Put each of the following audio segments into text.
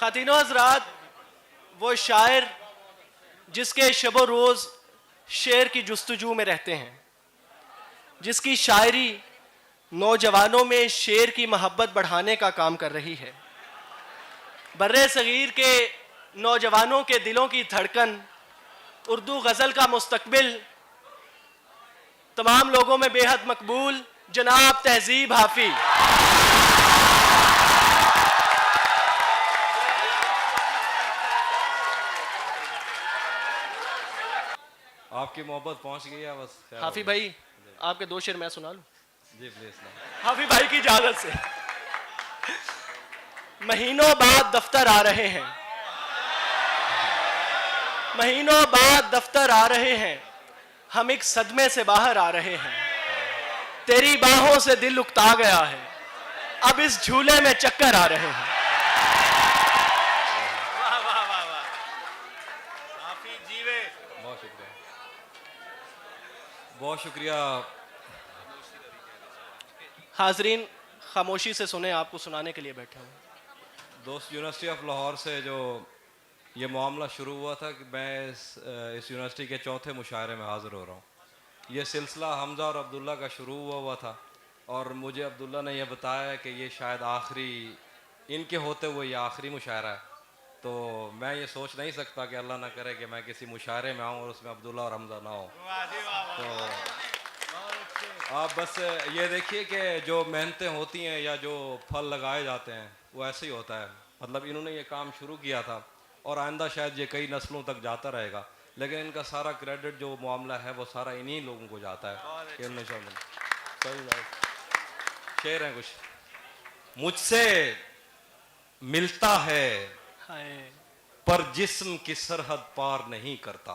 ख़ातीनो हज़रात, वो शायर जिसके शबो रोज़ शेर की जुस्तजू में रहते हैं, जिसकी शायरी नौजवानों में शेर की मोहब्बत बढ़ाने का काम कर रही है। बर्रे सगीर के नौजवानों के दिलों की धड़कन, उर्दू गज़ल का मुस्तकबिल, तमाम लोगों में बेहद मकबूल जनाब तहजीब हाफी। आपकी मोहब्बत पहुंच गई है बस। हाफी भाई, आपके दो शेर मैं सुना लूं? जी प्लीज। हाफी भाई की इजाजत से। महीनों बाद दफ्तर आ रहे हैं, महीनों बाद दफ्तर आ रहे हैं, हम एक सदमे से बाहर आ रहे हैं। तेरी बाहों से दिल उकता गया है, अब इस झूले में चक्कर आ रहे हैं। वाह वाह वाह वाह, काफी जीवे। बहुत शुक्रिया, बहुत शुक्रिया। हाजरीन खामोशी से सुने, आपको सुनाने के लिए बैठे हूँ। दोस्त यूनिवर्सिटी ऑफ लाहौर से जो ये मामला शुरू हुआ था कि मैं इस यूनिवर्सिटी के चौथे मुशायरे में हाज़िर हो रहा हूँ। ये सिलसिला हमज़ा और अब्दुल्ला का शुरू हुआ था और मुझे अब्दुल्ला ने यह बताया कि ये शायद आखिरी, इनके होते हुए ये आखिरी मुशायरा है। तो मैं ये सोच नहीं सकता कि अल्लाह ना करे कि मैं किसी मुशायरे में आऊँ और उसमें अब्दुल्ला और हमज़ा ना हो। तो आप बस ये देखिए कि जो मेहनतें होती हैं या जो फल लगाए जाते हैं वो ऐसे ही होता है। मतलब इन्होंने ये काम शुरू किया था और आइंदा शायद ये कई नस्लों तक जाता रहेगा, लेकिन इनका सारा क्रेडिट जो मामला है वो सारा इन्हीं लोगों को जाता है कि इन्होंने शेर हैं कुछ। मुझसे मिलता है पर जिस्म की सरहद पार नहीं करता,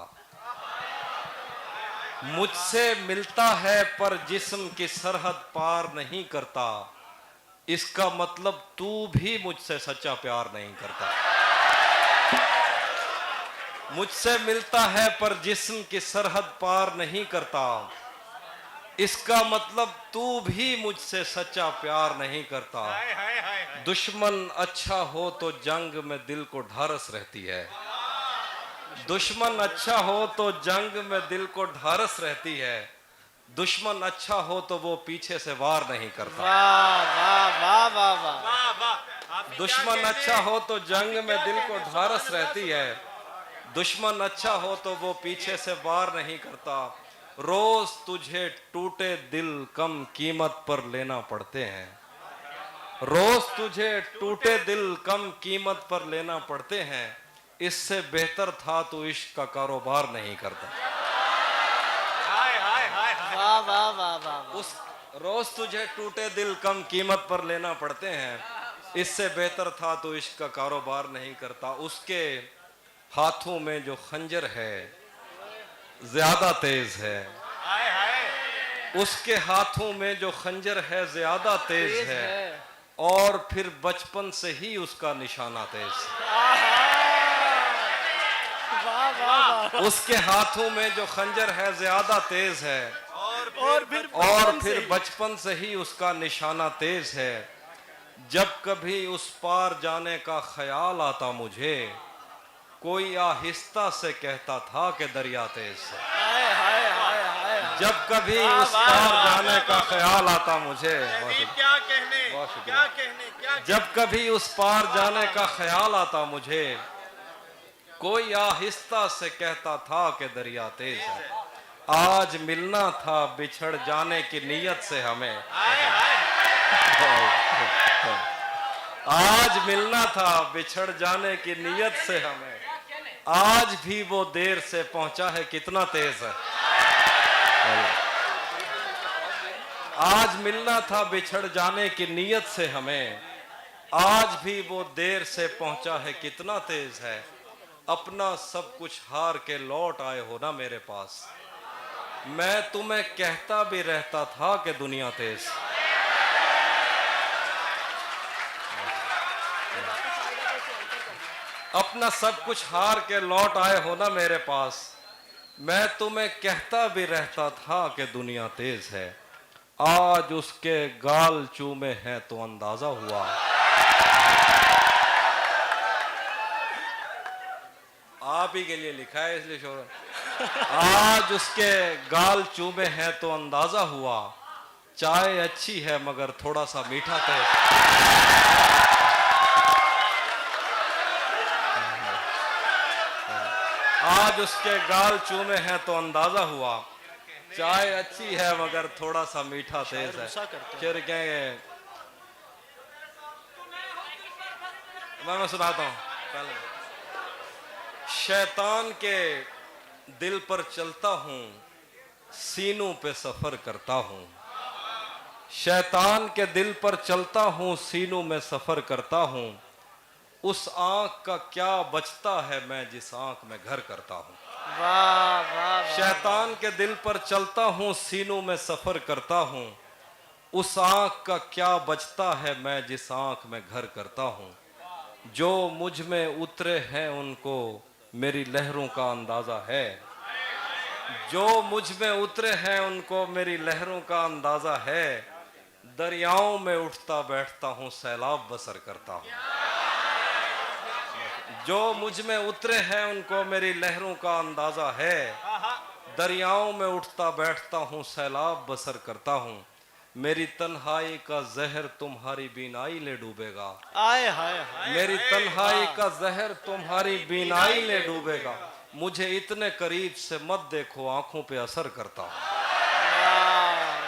मुझसे मिलता है पर जिस्म की सरहद पार नहीं करता, इसका मतलब तू भी मुझसे सच्चा प्यार नहीं करता। मुझसे मिलता है पर जिस्म की सरहद पार नहीं करता, इसका मतलब तू भी मुझसे सच्चा प्यार नहीं करता। दुश्मन अच्छा हो तो जंग में दिल को ढारस रहती है, दुश्मन अच्छा हो तो जंग में दिल को ढारस रहती है, दुश्मन अच्छा हो तो वो पीछे से वार नहीं करता। वाह वाह वाह वाह वाह। वाह वाह, दुश्मन अच्छा हो तो जंग में दिल को ढारस रहती है, दुश्मन अच्छा हो तो वो पीछे से वार नहीं करता। रोज तुझे टूटे दिल कम कीमत पर लेना पड़ते हैं, रोज तुझे टूटे दिल कम कीमत पर लेना पड़ते हैं, इससे बेहतर था तू इश्क का कारोबार नहीं करता। हाय हाय हाय हाय। वाह वाह वाह वाह। उस रोज तुझे टूटे दिल कम कीमत पर लेना पड़ते हैं, इससे बेहतर था तू इश्क का कारोबार नहीं करता। उसके हाथों में जो खंजर है ज्यादा तेज है, हाय हाय। उसके हाथों में जो खंजर है ज्यादा तेज है, और फिर बचपन से ही उसका निशाना तेज है। उसके हाथों में जो खंजर है ज्यादा तेज है, और फिर बचपन से ही उसका निशाना तेज है। जब कभी उस पार जाने का ख्याल आता मुझे, कोई आहिस्ता से कहता था कि दरिया तेज है। जब कभी उस पार जाने का ख्याल आता मुझे, क्या कहने, क्या कहने, क्या जब कभी उस पार जाने का ख्याल आता मुझे, कोई आहिस्ता से कहता था कि दरिया तेज है। आज मिलना था बिछड़ जाने की नीयत से हमें, आज मिलना था बिछड़ जाने की नीयत से हमें, आज भी वो देर से पहुंचा है कितना तेज है। आज मिलना था बिछड़ जाने की नीयत से हमें, आज भी वो देर से पहुंचा है कितना तेज है। अपना सब कुछ हार के लौट आए हो ना मेरे पास, मैं तुम्हें कहता भी रहता था कि दुनिया तेज। अपना सब कुछ हार के लौट आए हो ना मेरे पास, मैं तुम्हें कहता भी रहता था कि दुनिया तेज है। आज उसके गाल चूमे हैं तो अंदाजा हुआ, आप ही के लिए लिखा है इसलिए शोहरत। आज उसके गाल चूमे हैं तो अंदाजा हुआ, चाय अच्छी है मगर थोड़ा सा मीठा टेस्ट। आज उसके गाल चूमे हैं तो अंदाजा हुआ, चाय अच्छी है मगर थोड़ा सा मीठा तेज है। गुस्सा करते हैं। फिर कहेंगे, मैं सुनाता हूँ पहले। शैतान के दिल पर चलता हूँ, सीनों पे सफर करता हूँ। शैतान के दिल पर चलता हूँ, सीनों में सफर करता हूँ। उस आंख का क्या बचता है मैं जिस आंख में घर करता हूँ। वाह वाह वाह। शैतान के दिल पर चलता हूँ, सीनों में सफर करता हूँ। उस आंख का क्या बचता है मैं जिस आंख में घर करता हूँ। जो मुझ में उतरे हैं उनको मेरी लहरों का अंदाजा है। जो मुझ में उतरे हैं उनको मेरी लहरों का अंदाजा है। दरियाओं में उठता बैठता हूँ, सैलाब बसर करता हूँ। जो मुझ में उतरे हैं उनको मेरी लहरों का अंदाजा है। दरियाओं में उठता बैठता हूँ, सैलाब बसर करता हूँ। मेरी तन्हाई का जहर तुम्हारी बीनाई ले डूबेगा। आए हाय हाय। मेरी तन्हाई का जहर तुम्हारी बीनाई ले डूबेगा। मुझे इतने करीब से मत देखो, आंखों पे असर करता हूँ।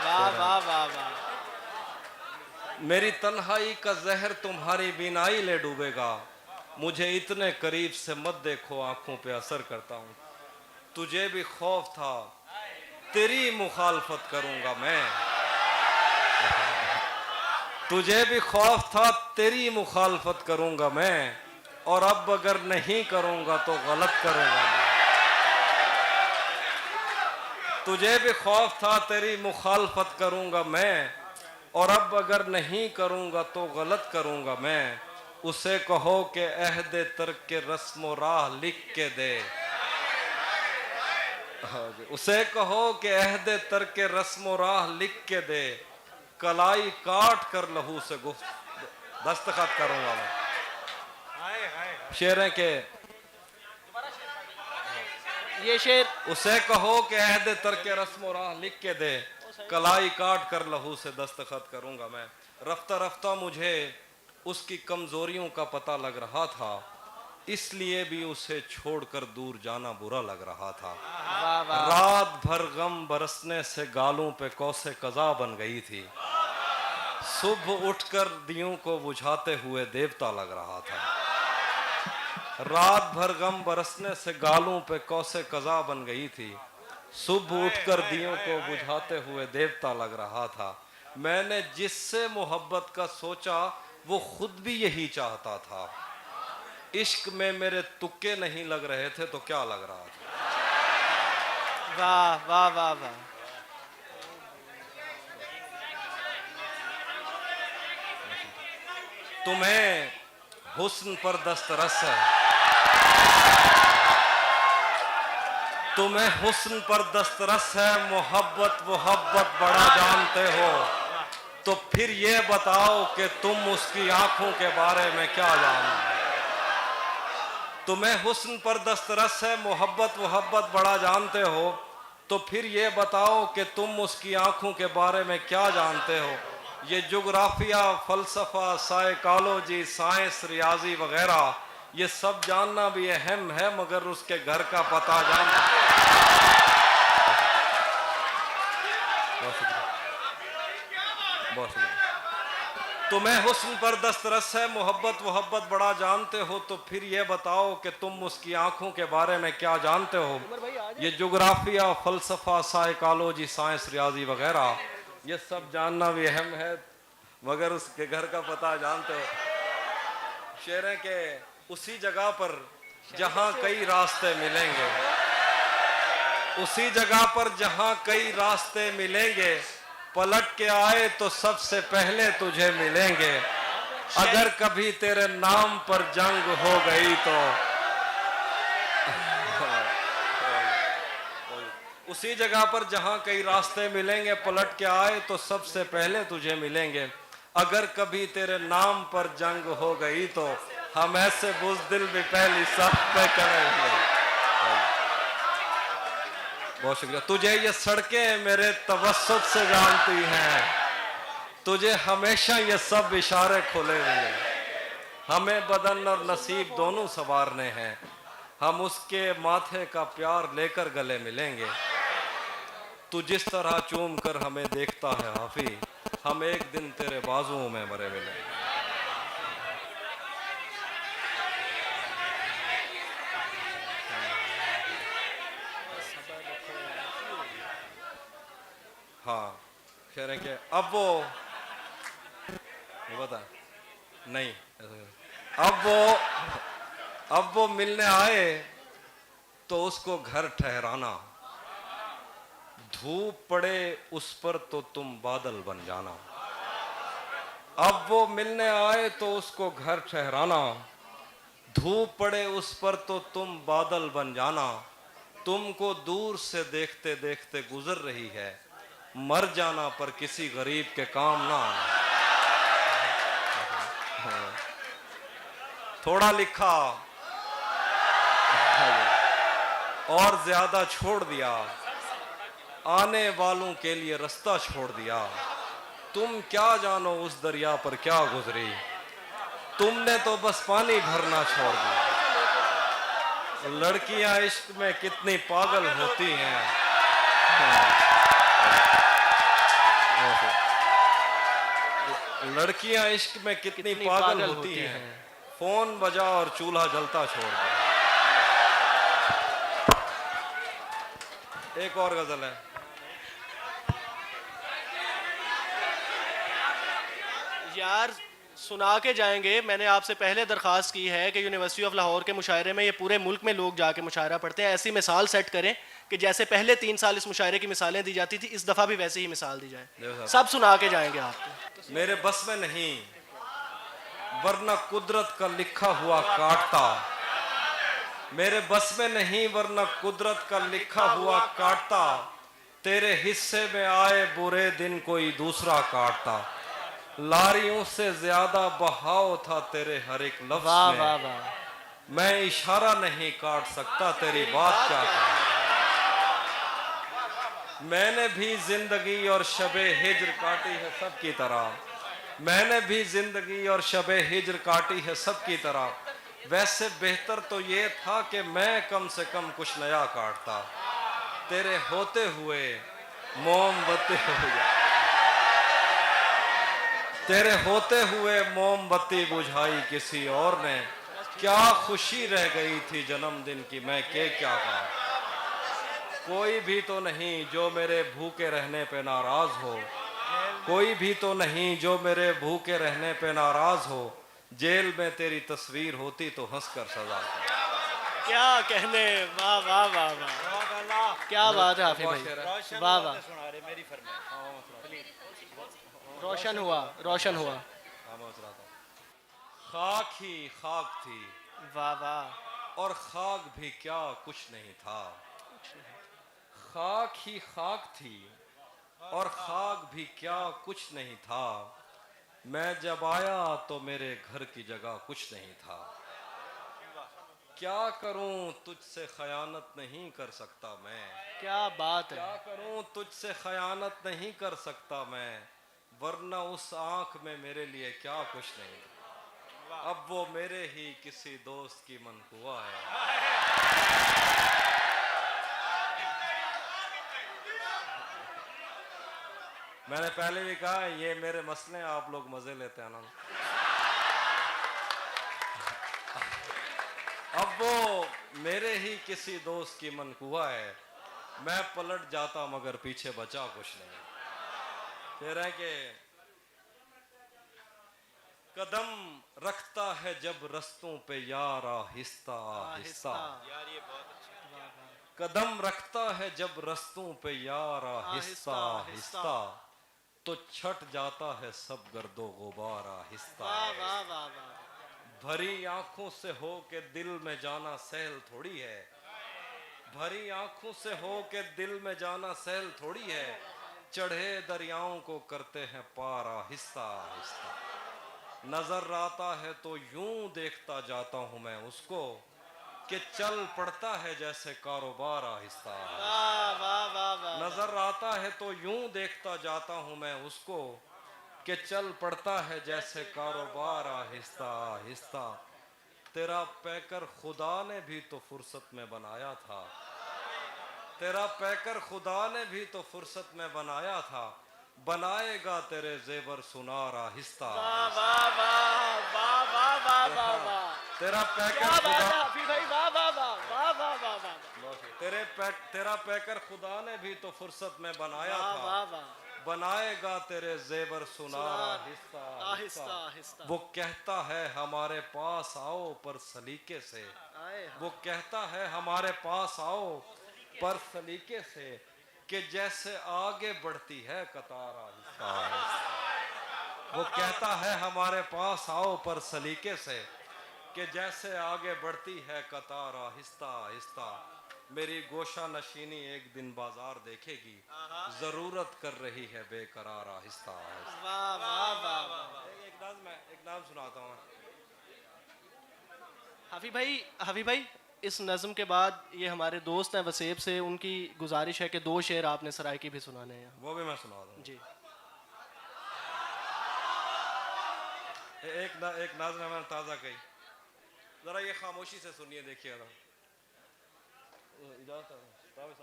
वाह वाह वाह वाह। मेरी तन्हाई का जहर तुम्हारी बीनाई ले डूबेगा। मुझे इतने करीब से मत देखो, आंखों पे असर करता हूँ। तुझे भी खौफ था, तेरी मुखालफत करूंगा मैं। तुझे भी खौफ था, तेरी मुखालफत करूंगा मैं। और अब अगर नहीं करूंगा तो गलत करूंगा मैं। तुझे भी खौफ था, तेरी मुखालफत करूंगा मैं। और अब अगर नहीं करूंगा तो गलत करूंगा मैं। उसे कहो कि अहदे तर्क के रस्म राह लिख के दे। उसे कहो कि अहदे तर्क के रस्म राह लिख के दे। कलाई काट कर लहू से दस्तखत करूंगा मैं। शेर है के ये शेर। उसे कहो कि अहदे तर्क के रस्म राह लिख के दे। कलाई काट कर लहू से दस्तखत करूंगा मैं। रफ्ता रफ्ता मुझे उसकी कमजोरियों का पता लग रहा था, इसलिए भी उसे छोड़कर दूर जाना बुरा लग रहा था। वाह वाह। रात भर गम बरसने से गालों पे कौसे कज़ा बन गई थी। सुबह उठकर दियों को बुझाते हुए देवता लग रहा था। रात भर गम बरसने से गालों पे कौसे कज़ा बन गई थी। सुबह उठकर दियों को बुझाते हुए देवता लग रहा था। मैंने जिससे मोहब्बत का सोचा वो खुद भी यही चाहता था। इश्क में मेरे तुक्के नहीं लग रहे थे तो क्या लग रहा था। वाह वाह वाह वाह। तुम्हें हुस्न पर दस्तरस है। तुम्हें हुस्न पर दस्तरस है। मोहब्बत बड़ा जानते हो। तो फिर ये बताओ कि तुम उसकी आंखों के बारे में क्या जानते हो। तुम्हें हुस्न पर दस्तरस है, मोहब्बत बड़ा जानते हो। तो फिर ये बताओ कि तुम उसकी आंखों के बारे में क्या जानते हो। ये जोग्राफिया, फलसफा, साइकोलॉजी, साइंस, रियाजी वगैरह ये सब जानना भी अहम है, मगर उसके घर का पता जानना। बहुत शुक्रिया, बहुत शुक्रिया। तुम्हें हुस्न पर दस्तरस है, मोहब्बत बड़ा जानते हो। तो फिर ये बताओ कि तुम उसकी आंखों के बारे में क्या जानते हो। ये जोग्राफिया, फलसफा, साइकोलॉजी, साइंस, रियाजी वगैरह ये सब जानना भी अहम है, मगर उसके घर का पता जानते हो। शेर है कि उसी जगह पर जहां कई रास्ते मिलेंगे, उसी जगह पर जहां कई रास्ते मिलेंगे, पलट के आए तो सबसे पहले तुझे मिलेंगे। अगर कभी तेरे नाम पर जंग हो गई तो उसी जगह पर जहां कई रास्ते मिलेंगे, पलट के आए तो सबसे पहले तुझे मिलेंगे। अगर कभी तेरे नाम पर जंग हो गई तो हम ऐसे बुज़दिल भी पहली सफ पे करेंगे। बहुत शुक्रिया। तुझे ये सड़कें मेरे तवस्सुत से जानती हैं, तुझे हमेशा ये सब इशारे खुले हुए हैं। हमें बदन और नसीब दोनों संवारने हैं, हम उसके माथे का प्यार लेकर गले मिलेंगे। तू जिस तरह चूम कर हमें देखता है हाफी, हम एक दिन तेरे बाजुओं में मरे मिलेंगे। हाँ, कह रहे हैं कि बता नहीं, अब वो मिलने आए तो उसको घर ठहराना, धूप पड़े उस पर तो तुम बादल बन जाना। अब वो मिलने आए तो उसको घर ठहराना, धूप पड़े उस पर तो तुम बादल बन जाना। तुमको दूर से देखते देखते गुजर रही है, मर जाना पर किसी गरीब के काम ना आना। थोड़ा लिखा और ज्यादा छोड़ दिया, आने वालों के लिए रास्ता छोड़ दिया। तुम क्या जानो उस दरिया पर क्या गुजरी, तुमने तो बस पानी भरना छोड़ दिया। लड़कियां इश्क में कितनी पागल होती हैं, लड़कियां इश्क में कितनी पागल होती हैं। फोन बजा और चूल्हा जलता छोड़ दिया। एक और गजल है। यार सुना के जाएंगे। मैंने आपसे पहले दरख्वास्त की है कि यूनिवर्सिटी ऑफ लाहौर के मुशायरे में ये पूरे मुल्क में लोग जाके मुशायरा पढ़ते हैं, ऐसी मिसाल सेट करें कि जैसे पहले 3 साल इस मुशायरे की मिसालें दी जाती थी, इस दफ़ा भी वैसे ही मिसाल दी जाए। सब सुना के जाएंगे आपको। मेरे बस में नहीं वरना कुदरत का लिखा हुआ काटता, मेरे बस में नहीं वरना कुदरत का लिखा हुआ काटता। तेरे हिस्से में आए बुरे दिन कोई दूसरा काटता। लारियों से ज्यादा बहाव था तेरे हर एक लफ्ज वाह में। वाह वाह। मैं इशारा नहीं काट सकता, तेरी बात क्या कहूं। मैंने भी जिंदगी और शबे हिज्र काटी है सबकी तरह, मैंने भी जिंदगी और शबे हिज्र काटी है सबकी तरह। वैसे बेहतर तो ये था कि मैं कम से कम कुछ नया काटता। तेरे होते हुए मोमबत्ती हो गया, तेरे होते हुए मोमबत्ती बुझाई किसी और ने। क्या खुशी रह गई थी जन्मदिन की, मैं क्या कहा। कोई भी तो नहीं जो मेरे भूखे रहने पे नाराज हो, कोई भी तो नहीं जो मेरे भूखे रहने पे नाराज हो। जेल में तेरी तस्वीर होती तो हंसकर सजा दे। क्या कहने, वाह वाह वाह वाह, क्या बात है हाफिज भाई, वाह वाह। रोशन हुआ, रोशन हुआ। खाक ही खाक थी वाह वाह। और खाक भी क्या कुछ नहीं था। खाक ही खाक थी और खाक भी क्या कुछ नहीं था। मैं जब आया तो मेरे घर की जगह कुछ नहीं था। क्या करूं तुझसे खयानत नहीं कर सकता मैं, क्या बात है। क्या करूं तुझसे खयानत नहीं कर सकता मैं। वरना उस आंख में मेरे लिए क्या कुछ नहीं। अब वो मेरे ही किसी दोस्त की मनकुआ है। मैंने पहले भी कहा ये मेरे मसले, आप लोग मजे लेते हैं ना। अब वो मेरे ही किसी दोस्त की मनकुआ है। मैं पलट जाता मगर पीछे बचा कुछ नहीं। कह रहे हैं कि कदम रखता है जब रस्तों पे यार आहिस्ता आहिस्ता। कदम रखता है जब रस्तों पे यार आहिस्ता आहिस्ता। तो छट जाता है सब गर्दो गुबार आहिस्ता। वाह वाह वाह वाह। भरी आंखों से हो के दिल में जाना सहल थोड़ी है, भरी आंखों से हो के दिल में जाना सहल थोड़ी है। चढ़े दरियाओं को करते हैं पार आहिस्ता आहिस्ता। नजर आता है तो यूं देखता जाता हूं मैं उसको, कि चल पड़ता है जैसे कारोबार आहिस्ता। वाह वाह वाह वाह। नजर आता है तो यूं देखता जाता हूं मैं उसको कि चल पड़ता है जैसे कारोबार आहिस्ता आहिस्ता। तेरा पैकर खुदा ने भी तो फुर्सत में बनाया था, तेरा पैकर खुदा ने भी तो फुर्सत में बनाया था। बनाएगा तेरे जेवर सुनार आहिस्ता वाह आहिस्ता। वाह वाह वाह वाह वाह वाह वाह। तेरा पैकर क्या बात खुदा, है हाफिज भाई, वाह वाह वाह वाह वाह वाह वाह। तेरा पैकर खुदा ने भी तो फुर्सत में बनाया वाह था। वाह वाह। बनाएगा तेरे जेवर सुनार आहिस्ता आहिस्ता आहिस्ता। आहिस्ता। वो कहता है हमारे पास आओ पर सलीके से, आए वो कहता है हमारे पास आओ पर सलीके से कि जैसे आगे बढ़ती है कतार आहिस्ता आहिस्ता। वो कहता है हमारे पास आओ पर सलीके से कि जैसे आगे बढ़ती है कतार आहिस्ता आहिस्ता। मेरी गोशा नशीनी एक दिन बाजार देखेगी, जरूरत कर रही है बेकरार आहिस्ता आहिस्ता। वाह वाह वाह वाह। एक नाम सुनाता हूँ। हाफिज भाई इस नज़म के बाद ये हमारे दोस्त हैं वसेब से, उनकी गुजारिश है कि 2 शेर आपने सराइकी भी सुनाने हैं। वो भी मैं सुना दूँ। जी एक नाज़म है मैंने ताज़ा कही, जरा ये खामोशी से सुनिए, देखिएगा।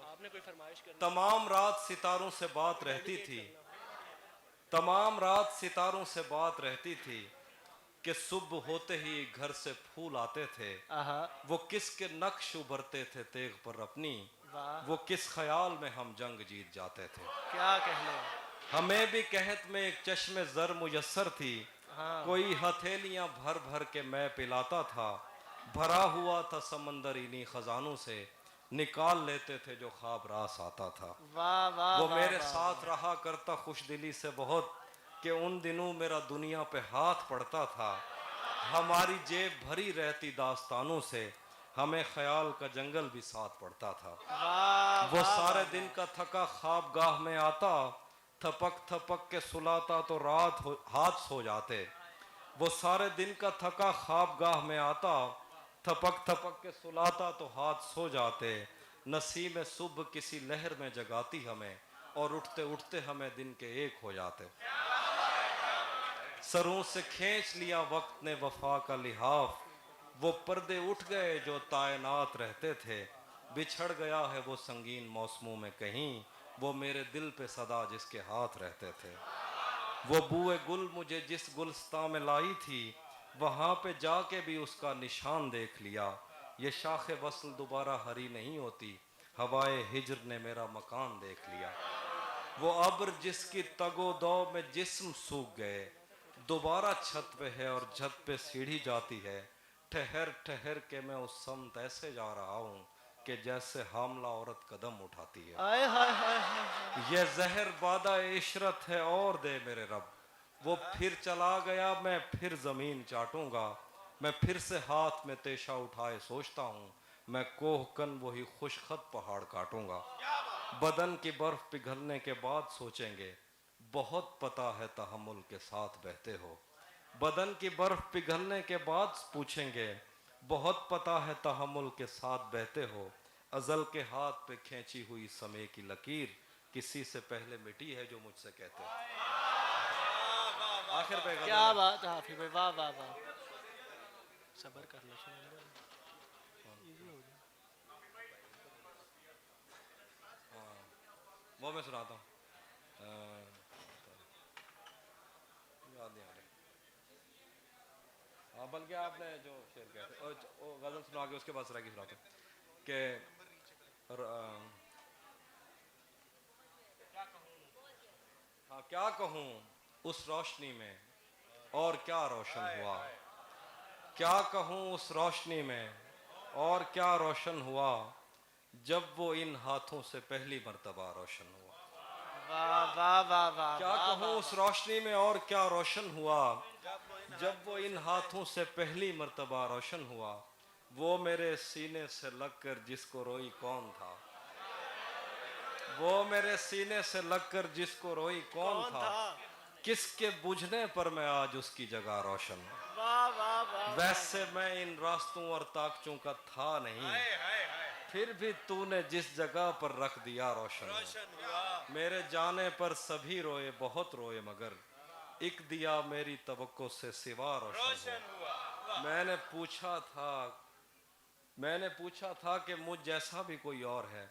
आपने कोई फरमाइश करनी? तमाम रात सितारों से बात रहती थी, तमाम रात सितारों से बात रहती थी कि सुबह होते ही घर से फूल आते थे। आहा वो किसके नक्श उभरते थे तेग पर अपनी, वाह। वो किस ख्याल में हम जंग जीत जाते थे। क्या कहने। हमें भी कहत में एक चश्मे जर मुयस्सर थी, हाँ कोई हथेलियां भर भर के मैं पिलाता था। भरा हुआ था समंदर इन्हीं खजानों से, निकाल लेते थे जो ख्वाब रास आता था। वाह वाह वो वाह, मेरे वाह, साथ रहा करता खुश दिली से बहुत कि उन दिनों मेरा दुनिया पे हाथ पड़ता था। हमारी जेब भरी रहती दास्तानों से, हमें ख्याल का जंगल भी साथ पड़ता था। वाह वो वाह, सारे वाह, दिन का थका ख्वाब गाह में आता, थपक थपक के सुलाता तो हाथ सो जाते। वो सारे दिन का थका ख्वाब गाह में आता, थपक थपक के सुलाता तो हाथ सो जाते। नसीम सुबह किसी लहर में जगाती हमें, और उठते उठते हमें दिन के एक हो जाते। सरों से खींच लिया वक्त ने वफा का लिहाफ, वो पर्दे उठ गए जो तायनात रहते थे। बिछड़ गया है वो संगीन मौसमों में कहीं, वो मेरे दिल पे सदा जिसके हाथ रहते थे। वो बूए गुल मुझे जिस गुलस्तां में लाई थी, वहाँ पे जाके भी उसका निशान देख लिया। ये शाखे वसल दोबारा हरी नहीं होती, हवाए हिजर ने मेरा मकान देख लिया। वो अब्र जिसकी तगो दो में जिस्म सूख गए, दोबारा छत पे है और छत पे सीढ़ी जाती है। ठहर ठहर के मैं उस समत ऐसे जा रहा हूँ कि जैसे हामला औरत कदम उठाती है। आए हाय हाय हाय। ये जहर बादा इशरत है और दे मेरे रब। वो फिर चला गया, मैं फिर जमीन चाटूंगा। मैं फिर से हाथ में तेशा उठाए सोचता हूँ, मैं कोहकन वही खुशखत पहाड़ काटूंगा। बदन की बर्फ पिघलने के बाद सोचेंगे, बहुत पता है तहम्मुल के साथ बहते हो। बदन की बर्फ पिघलने के बाद पूछेंगे, बहुत पता है तहम्मुल के साथ बहते हो। अजल के हाथ पे खींची हुई समय की लकीर किसी से पहले मिटी है जो मुझसे कहते हो। आखिर पे क्या बात है हाफिज भाई, वाह वाह वाह। सब्र कर लो, वो मैं सुनाता हूँ, याद नहीं आ रही। हाँ, बल्कि आपने जो शेर कहते वो गजल सुना के उसके बाद सराकी सुनाते कि हाँ, क्या कहूँ उस रोशनी में और क्या रोशन हुआ। क्या कहूँ उस रोशनी में और क्या रोशन हुआ, जब वो इन हाथों से पहली मर्तबा रोशन हुआ। वाह वाह वाह वाह। क्या कहूँ उस रोशनी में और क्या रोशन हुआ, जब वो इन हाथों से पहली मर्तबा रोशन हुआ। वो मेरे सीने से लगकर जिसको रोई कौन था, वो मेरे सीने से लगकर जिसको रोई कौन था। किसके बुझने पर मैं आज उसकी जगह रोशन हूं। वाह वाह वाह वैसे मैं इन रास्तों और ताकतों का था नहीं, हाय हाय हाय फिर भी तूने जिस जगह पर रख दिया रोशन हूं। रोशन हुआ मेरे जाने पर सभी रोए, बहुत रोए, मगर एक दिया मेरी तवक्को से सिवा रोशन रोशन हुआ हुआ। मैंने पूछा था कि मुझ जैसा भी कोई और है,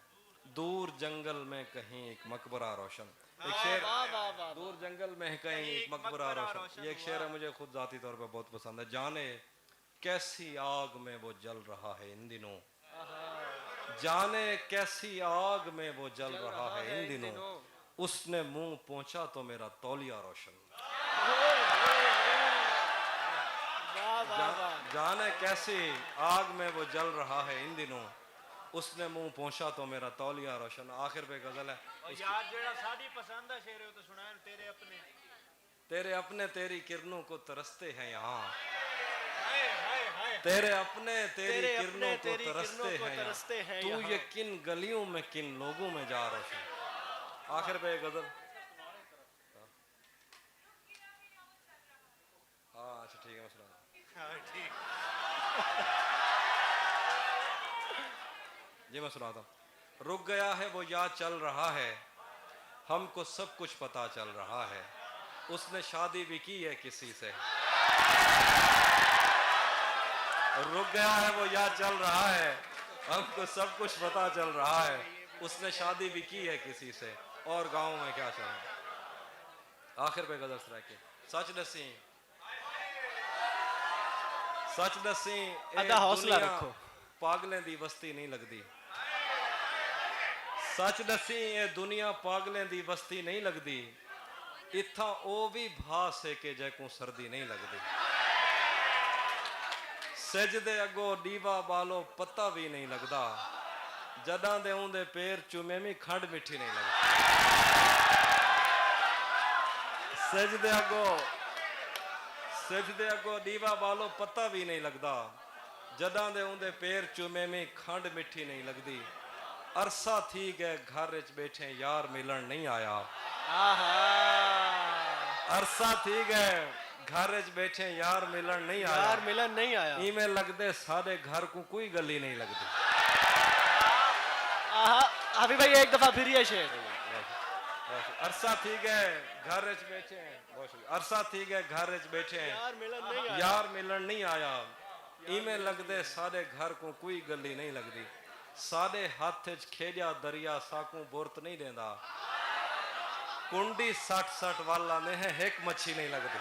दूर जंगल में कहीं एक मकबरा रोशन। एक शेर, वाह वाह वाह। दूर जंगल में कहीं एक मकबरा रोशन, ये एक शेर है, मुझे खुद जाती तौर पे बहुत पसंद है। जाने कैसी आग में वो जल रहा है इन दिनों, जाने कैसी आग में वो जल रहा है इन दिनों, उसने मुंह पहुंचा तो मेरा तौलिया रोशन। वाह वाह वाह। जाने कैसी आग में वो जल रहा है इन दिनों, उसने मुंह पहुंचा तो मेरा तौलिया रोशन। आखिर पे गजल है, और यार जेड़ा साडी पसंद है शेर तो सुनाए तेरे अपने तेरे अपने तेरी किरणों को तरसते हैं यहाँ, हाय हाय हाय तेरे अपने तेरी तेरे किरणों अपने को तेरी तरसते किरणों को हैं तरसते हैं तू यहाँ। ये किन गलियों में किन लोगों में जा रोशन। आखिर पे गजल, हाँ अच्छा ठीक है, मैं सुना। हाँ, ठीक जी मैं सुनाता हूँ। रुक गया है वो याद चल रहा है, हमको सब कुछ पता चल रहा है, उसने शादी भी की है किसी से। रुक गया है वो याद चल रहा है, हमको सब कुछ पता चल रहा है, उसने शादी भी की है किसी से, और गांव में क्या चल रहा है। आखिर पे गजल सुना के, सच दसी अदा हौसला रखो, पागलें दी बस्ती नहीं लगती। सच दसी ये दुनिया पागलें दी बस्ती नहीं लगती, इत्था ओ भी भास है कि जैको सर्दी नहीं लगती। सजदे अगो डीवा बालो पत्ता भी नहीं लगता, जदा दे उंदे पैर चुमे में खंड मिठी नहीं लगती। सजदे अगो डीवा बालो पत्ता भी नहीं लगता, जदा दे उंदे पैर चुमे में खंड मिठी नहीं लगती। अरसा थी गए घर च बैठे यार मिलन नहीं आया, अरसा थी गए घर च बैठे यार मिलन नहीं आया, यार मिलन नहीं आया। इमें लगदे सारे घर को कोई गली नहीं लगती। अभी भाई एक दफा फिर ये शेर। अरसा थी गए घर च बैठे, अरसा थी गए घर च बैठे यार मिलन नहीं आया, यार मिलन नहीं आया, इमें लगदे सारे घर को कोई गली नहीं लगती। सारे हाथ च खेड़िया दरिया साकू बोरत नहीं देंदा, कुंडी 60 वाला ने है एक मच्छी नहीं लगती।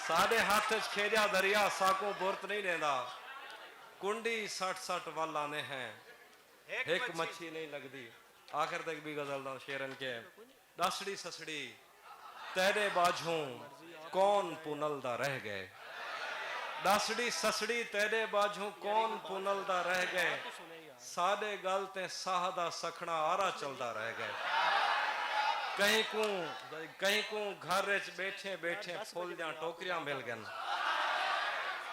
सारे हाथ च खेड़िया दरिया साकू बोरत नहीं देंदा, कुंडी 60 वाला ने है एक मच्छी नहीं लगती। आखिर तक भी गजल दा शेरन के, दसड़ी ससड़ी तेरे बाझों कौन पुनलदा रह गए, दसड़ी ससड़ी तेरे बाझों कौन पुनलदा रह गए, साडे गल ते साह दा सखना आरा चलदा रह गए। कहीं को घर च बैठे बैठे फुल दियां टोकरियां मिल गन,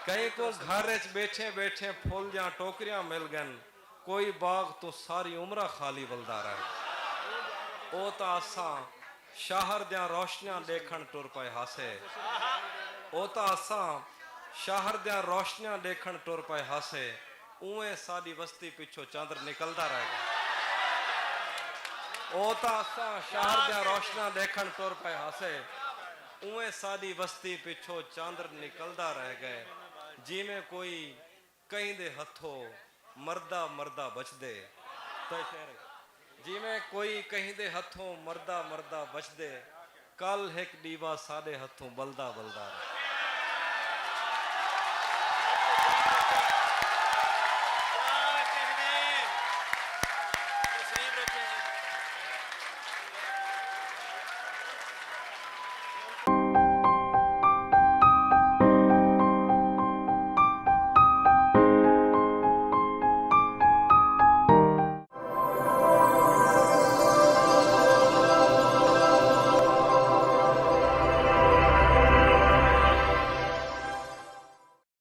कहीं को घर च बैठे बैठे फुल दियां टोकरियां मिल गन, कोई बाग तो सारी उम्र खाली बलदा रहे। ओ ता असा शहर दियां रोशनियां देखण टुर पे हासे, ओ ता असा शहर दियां रोशनियां देखण टुर पे हासे, उवें साडी बस्ती पिछो चंद्र निकलदा रहेगा। ओ ता असा शहर दियां रोशनियां देखण टुर पे हासे, उवें साडी बस्ती पिछो चंद्र निकलदा रह गए। जिमें कोई कहीं दे हथों मरदा मरदा बचदे, जिमें कोई कहीं दे हथों मरदा मरदा बचदे, कल एक दीवा साडे हथों बलदा बलदा।